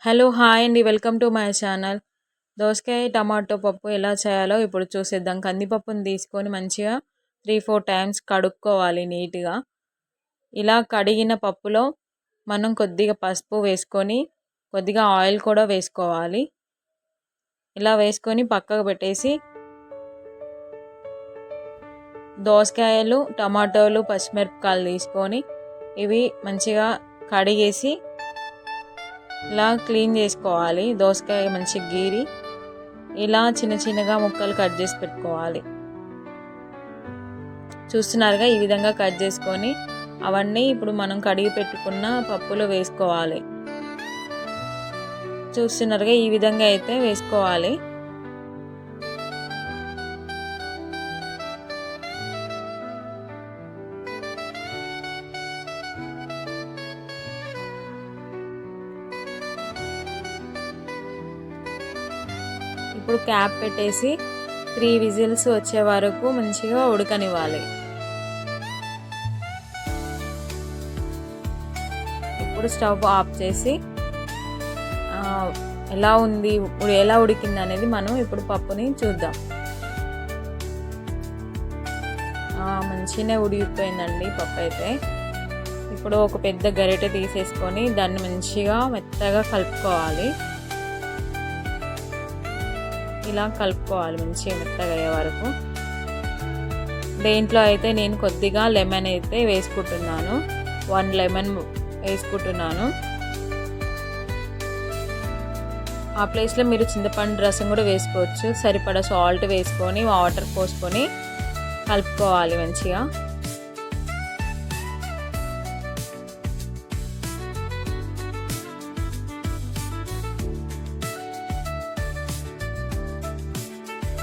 Hello hi అండి, welcome to my channel. దోసకాయ tomato పప్పు ఎలా చేయాలో ఇప్పుడు చూసేద్దాం. కందిపప్పుని తీసుకొని మంచిగా 3-4 టైమ్స్ కడుక్కోవాలి నీట్గా. ఇలా కడిగిన పప్పులో మనం కొద్దిగా పసుపు వేసుకొని కొద్దిగా ఆయిల్ కూడా వేసుకోవాలి. ఇలా వేసుకొని పక్కకు పెట్టేసి దోసకాయలు, టమాటోలు, పచ్చిమిరపకాయలు తీసుకొని ఇవి మంచిగా కడిగేసి ఇలా క్లీన్ చేసుకోవాలి. దోసకాయ మంచిగా గీరి ఇలా చిన్న చిన్నగా ముక్కలు కట్ చేసి పెట్టుకోవాలి. చూస్తున్నారుగా, ఈ విధంగా కట్ చేసుకొని అవన్నీ ఇప్పుడు మనం కడిగి పెట్టుకున్న పప్పులో వేసుకోవాలి. చూస్తున్నారుగా, ఈ విధంగా అయితే వేసుకోవాలి. ఇప్పుడు క్యాప్ పెట్టేసి 3 విజిల్స్ వచ్చే వరకు మంచిగా ఉడకనివ్వాలి. ఇప్పుడు స్టవ్ ఆఫ్ చేసి ఎలా ఉడికింది అనేది మనం ఇప్పుడు పప్పుని చూద్దాం. మంచిగానే ఉడికిపోయిందండి పప్పు అయితే. ఇప్పుడు ఒక పెద్ద గరిటె తీసేసుకొని దాన్ని మంచిగా మెత్తగా కలుపుకోవాలి. ఇలా కలుపుకోవాలి మంచిగా మెత్తగా అయ్యే వరకు. దేంట్లో అయితే నేను కొద్దిగా లెమన్ అయితే వేసుకుంటున్నాను. 1 లెమన్ వేసుకుంటున్నాను. ఆ ప్లేస్లో మీరు చింతపండు రసం కూడా వేసుకోవచ్చు. సరిపడా సాల్ట్ వేసుకొని వాటర్ పోసుకొని కలుపుకోవాలి మంచిగా.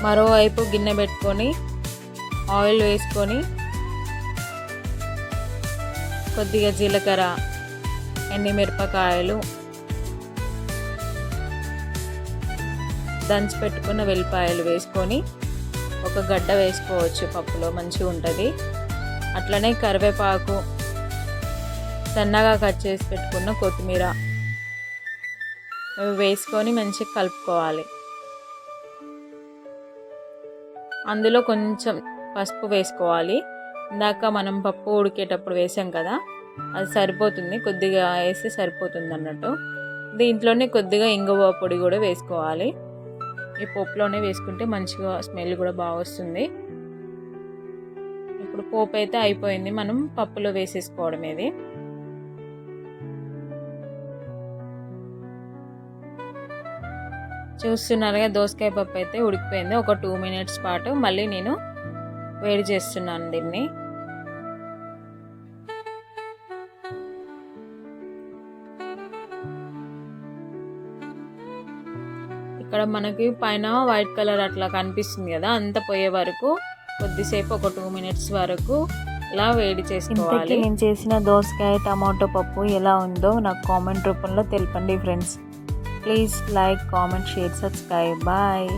మరోవైపు గిన్నె పెట్టుకొని ఆయిల్ వేసుకొని కొద్దిగా జీలకర్ర, ఎండుమిరపకాయలు, దంచి పెట్టుకున్న వెల్లిపాయలు వేసుకొని ఒక గడ్డ వేసుకోవచ్చు. పప్పులో మంచిగా ఉంటుంది. అట్లనే కరివేపాకు, సన్నగా కట్ చేసి పెట్టుకున్న కొత్తిమీర వేసుకొని మంచిగా కలుపుకోవాలి. అందులో కొంచెం పసుపు వేసుకోవాలి. ఇందాక మనం పప్పు ఉడికేటప్పుడు వేసాం కదా, అది సరిపోతుంది. కొద్దిగా వేస్తే సరిపోతుంది అన్నట్టు. దీంట్లోనే కొద్దిగా ఇంగువ పొడి కూడా వేసుకోవాలి. ఈ పప్పులోనే వేసుకుంటే మంచిగా స్మెల్ కూడా బాగా వస్తుంది. ఇప్పుడు పోపు అయితే అయిపోయింది. మనం పప్పులో వేసేసుకోవడం ఇది. చూస్తున్నారుగా, దోసకాయ పప్పు అయితే ఉడికిపోయింది. ఒక 2 మినిట్స్ పాటు మళ్ళీ నేను వేడి చేస్తున్నాను దీన్ని. ఇక్కడ మనకి పైన వైట్ కలర్ అట్లా కనిపిస్తుంది కదా, అంత పోయే వరకు కొద్దిసేపు ఒక 2 మినిట్స్ వరకు ఇలా వేడి చేసుకోవాలి. నేను చేసిన దోసకాయ టమాటో పప్పు ఎలా ఉందో నాకు కామెంట్ రూపంలో తెలపండి friends. Please like, comment, share, subscribe. Bye.